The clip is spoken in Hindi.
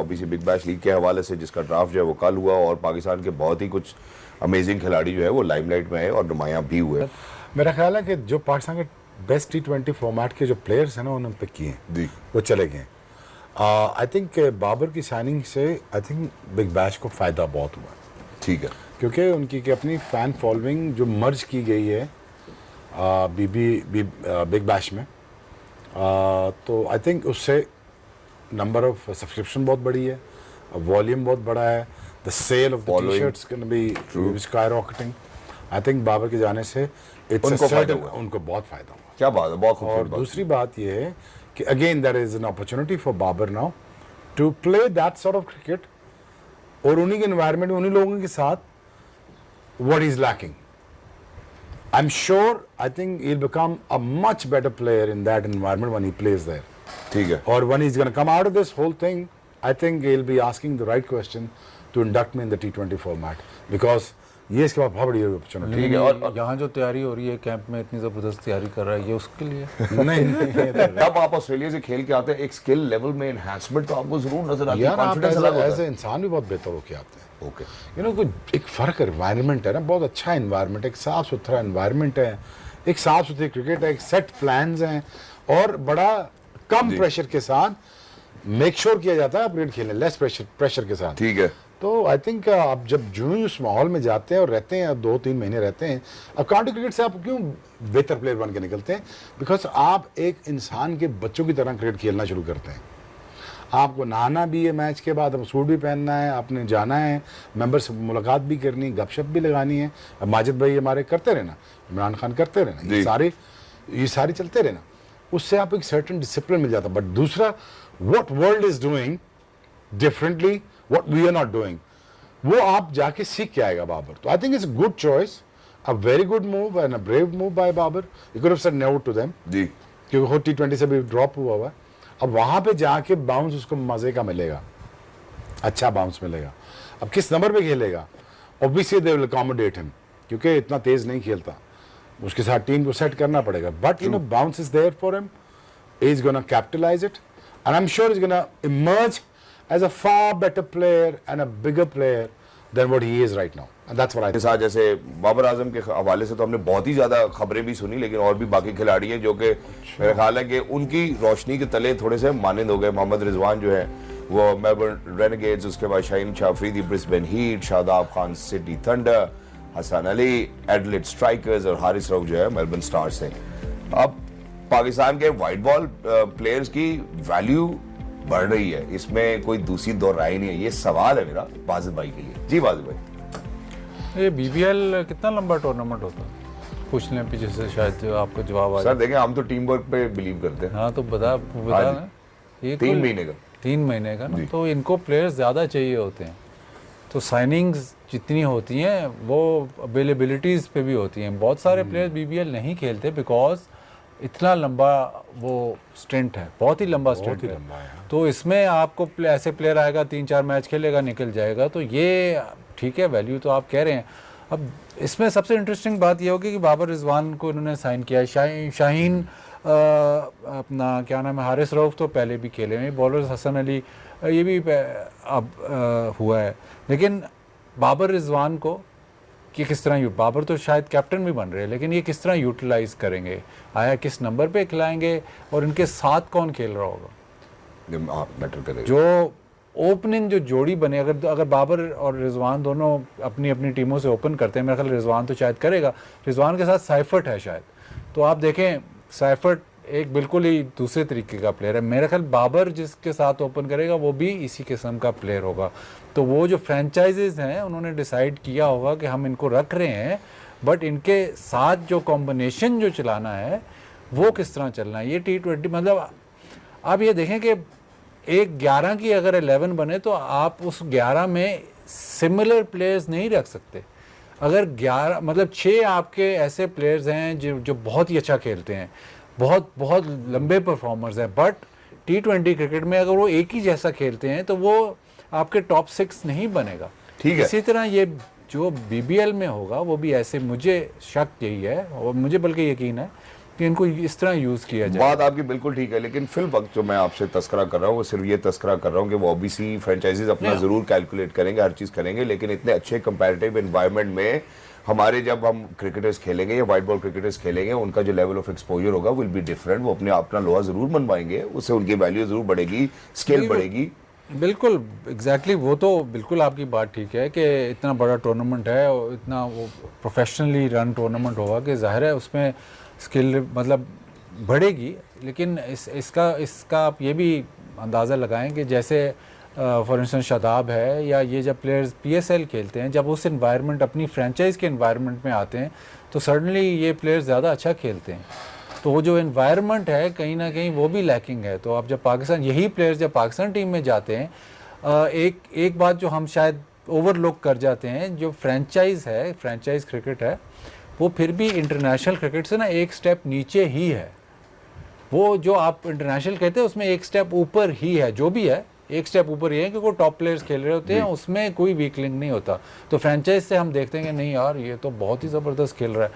ऑब्वियसली बिग बैश लीग के हवाले से जिसका ड्राफ्ट जो है वो कल हुआ और पाकिस्तान के बहुत ही कुछ अमेजिंग खिलाड़ी जो है वो लाइमलाइट में आए और नुमायां भी हुए। मेरा ख्याल है कि जो पाकिस्तान के बेस्ट T20 फॉर्मेट के जो प्लेयर्स हैं ना उन्होंने पिक किए हैं, वो चले गए। आई थिंक बाबर की साइनिंग से आई थिंक बिग बैश को फ़ायदा बहुत हुआ। ठीक है, क्योंकि उनकी कि अपनी फ़ैन फॉलोइंग जो मर्ज की गई है बिग बैश में, तो आई थिंक उससे नंबर ऑफ सब्सक्रिप्शन बहुत बड़ी है, वॉल्यूम बहुत बड़ा है, the sale of the T-shirts can be skyrocketing. I think Babar के जाने से उनको बहुत फ़ायदा हुआ। क्या बात है, बहुत खूबसूरत। और दूसरी बात यह है कि again there is an opportunity for Babar now to play that sort of cricket, और उन्हीं के एनवायरनमेंट में उन्हीं लोगों के साथ what is lacking. I am sure I think he will become a much better player in that environment when he plays there. ठीक है, और when he is gonna come out of this whole thing, I think he will be asking the right question to induct me in the T20 format, because ये इसके बाद बहुत बड़ी अपॉर्चुनिटी। ठीक है। और यहाँ जो तैयारी हो रही है कैंप में, इतनी ज़बरदस्त तैयारी कर रहा है, ये उसके लिए नहीं तब आप ऑस्ट्रेलिया से खेल के आते हैं, एक स्किल लेवल में एनहांसमेंट तो आपको जरूर नजर आती है, यार, आप कॉन्फिडेंस अलग होता ऐसे इंसान भी बहुत बेहतर होके आते हैं। ओके, यू नो कोई एक फ़र्क एनवायरनमेंट है ना, बहुत अच्छा एनवायरनमेंट है, एक साफ़ सुथरा एनवायरनमेंट है, एक साफ़ सुथरी क्रिकेट है, एक सेट प्लान्स हैं, और बड़ा कम प्रेशर के साथ मेक श्योर किया जाता है आप क्रिकेट खेलें, लेस प्रेशर के साथ। ठीक है। तो आई थिंक आप जब जो उस माहौल में जाते हैं और रहते हैं, 2-3 महीने रहते हैं, अब काउंटी क्रिकेट से आप क्यों बेहतर प्लेयर बन के निकलते हैं? बिकॉज आप एक इंसान के बच्चों की तरह क्रिकेट खेलना शुरू करते हैं। आपको नहाना भी है मैच के बाद, अब सूट भी पहनना है, आपने जाना है, मेंबर से मुलाकात भी करनी, गपशप भी लगानी है। अब माजिद भाई हमारे करते रहना, इमरान खान करते रहना, ये सारी चलते रहना, उससे आप एक सर्टेन डिसिप्लिन मिल जाता। बट दूसरा, what world is doing differently, what we are not doing, वो आप जाके सीख के आएगा बाबर। तो I think it's a good choice, a very good move and a brave move by Babar. You could have said no to them जी, क्योंकि वो T20 से भी ड्रॉप हुआ है। अब वहां पे जाके बाउंस उसको मजे का मिलेगा, अच्छा बाउंस मिलेगा। अब किस नंबर पे खेलेगा, obviously they will accommodate him, क्योंकि इतना तेज नहीं खेलता, उसके साथ टीम को सेट करना पड़ेगा। But you know bounce is there for him, he is gonna capitalize it, and I am sure he is gonna emerge as a far better player and a bigger player than what he is right now, and that's what I think. साथ जैसे बाबर आजम के हवाले से तो हमने बहुत ही ज्यादा खबरें भी सुनी, लेकिन और भी बाकी खिलाड़ी हैं जो कि मेरा ख्याल है कि उनकी रोशनी के तले थोड़े से मानंद हो गए। मोहम्मद रिजवान जो है वो मेलबर्न रेनेगेड्स, उसके बाद Shaheen Shah Afridi Brisbane Heat, Shadab Khan Sydney Thunder, Hasan Ali Adelaide Strikers और हारिस रऊफ जो है मेलबर्न स्टार्स से। अब पाकिस्तान के वाइट बॉल प्लेयर्स की वैल्यू बढ़ रही है, इसमें कोई दूसरी दो राय नहीं है। ये सवाल है मेरा बाजिद भाई के लिए। जी बाजिद भाई, ये BBL कितना लंबा टूर्नामेंट होता है? पूछ लें पीछे से, शायद आपको जवाब आए। सर देखें, हम तो टीम वर्क पे बिलीव करते हैं। हाँ तो बता ना, ये 3 महीने का 3 महीने का ना, तो इनको प्लेयर्स ज़्यादा चाहिए होते हैं, तो साइनिंग्स जितनी होती हैं वो अवेलेबिलिटीज़ पे भी होती हैं। बहुत सारे प्लेयर्स BBL नहीं खेलते बिकॉज इतना लंबा वो स्टेंट है, बहुत ही लंबा स्टेंट है। तो इसमें आपको ऐसे प्लेयर आएगा, 3-4 मैच खेलेगा, निकल जाएगा, तो ये ठीक है, वैल्यू तो आप कह रहे हैं। अब इसमें सबसे इंटरेस्टिंग बात ये होगी कि बाबर रिजवान को इन्होंने साइन किया है। शाहीन अपना क्या नाम है, हारिस रऊफ तो पहले भी खेले हैं, बॉलर्स हसन अली ये भी अब हुआ है, लेकिन बाबर रिजवान को कि किस तरह बाबर तो शायद कैप्टन भी बन रहे हैं, लेकिन ये किस तरह यूटिलाइज करेंगे, आया किस नंबर पे खिलाएंगे, और इनके साथ कौन खेल रहा होगा, मैटर करेगा। जो ओपनिंग जो जोड़ी बने, अगर बाबर और रिजवान दोनों अपनी अपनी टीमों से ओपन करते हैं, मेरा ख्याल रिजवान तो शायद करेगा, रिजवान के साथ साइफर्ट है शायद, तो आप देखें साइफर्ट एक बिल्कुल ही दूसरे तरीके का प्लेयर है। मेरा ख्याल बाबर जिसके साथ ओपन करेगा वो भी इसी किस्म का प्लेयर होगा। तो वो जो फ्रेंचाइजेज हैं उन्होंने डिसाइड किया होगा कि हम इनको रख रहे हैं, बट इनके साथ जो कॉम्बिनेशन जो चलाना है वो किस तरह चलना है। ये T20 मतलब आप ये देखें कि एक 11 की अगर 11 बने तो आप उस 11 में सिमिलर प्लेयर्स नहीं रख सकते। अगर 11 मतलब 6 आपके ऐसे प्लेयर्स हैं जो बहुत ही अच्छा खेलते हैं, बहुत बहुत लंबे परफॉर्मर्स हैं, बट T20 क्रिकेट में अगर वो एक ही जैसा खेलते हैं तो वो आपके टॉप 6 नहीं बनेगा। ठीक है, इसी तरह ये जो BBL में होगा वो भी ऐसे, मुझे शक यही है और मुझे बल्कि यकीन है कि इनको इस तरह यूज़ किया जाए। बात आपकी बिल्कुल ठीक है, लेकिन फिल वक्त जो मैं आपसे तस्करा कर रहा हूँ वो सिर्फ ये तस्करा कर रहा हूँ कि वो ओबीसी फ्रेंचाइजीज अपना नहीं। जरूर कैलकुलेट करेंगे, हर चीज़ करेंगे, लेकिन इतने अच्छे कंपैरेटिव एनवायरनमेंट में हमारे जब हम क्रिकेटर्स खेलेंगे या वाइट बॉल क्रिकेटर्स खेलेंगे, उनका जो लेवल ऑफ एक्सपोजर होगा विल बी डिफरेंट। वो अपना लोहा जरूर मनवाएंगे, उससे उनकी वैल्यू जरूर बढ़ेगी, स्केल बिल्कुल। बढ़ेगी। बिल्कुल एग्जैक्टली वो तो बिल्कुल आपकी बात ठीक है कि इतना बड़ा टूर्नामेंट है और इतना वो प्रोफेशनली रन टूर्नामेंट होगा कि जाहिर है उसमें स्किल मतलब बढ़ेगी। लेकिन इसका आप ये भी अंदाज़ा लगाएं कि जैसे फॉर इंस्टेंस शादाब है या ये जब प्लेयर्स पीएसएल खेलते हैं, जब उस एनवायरनमेंट अपनी फ्रेंचाइज के एनवायरनमेंट में आते हैं तो सडनली ये प्लेयर्स ज़्यादा अच्छा खेलते हैं। तो वो जो एनवायरनमेंट है कहीं ना कहीं वो भी लैकिंग है। तो अब जब पाकिस्तान यही प्लेयर्स जब पाकिस्तान टीम में जाते हैं, एक बात जो हम शायद ओवरलुक कर जाते हैं, जो फ्रेंचाइज क्रिकेट है वो फिर भी इंटरनेशनल क्रिकेट से ना एक स्टेप नीचे ही है। वो जो आप इंटरनेशनल कहते हैं उसमें एक स्टेप ऊपर ही है, जो भी है एक स्टेप ऊपर ही है, क्योंकि टॉप प्लेयर्स खेल रहे होते हैं, उसमें कोई वीक लिंक नहीं होता। तो फ्रेंचाइज से हम देखते हैं कि नहीं यार ये तो बहुत ही ज़बरदस्त खेल रहा है,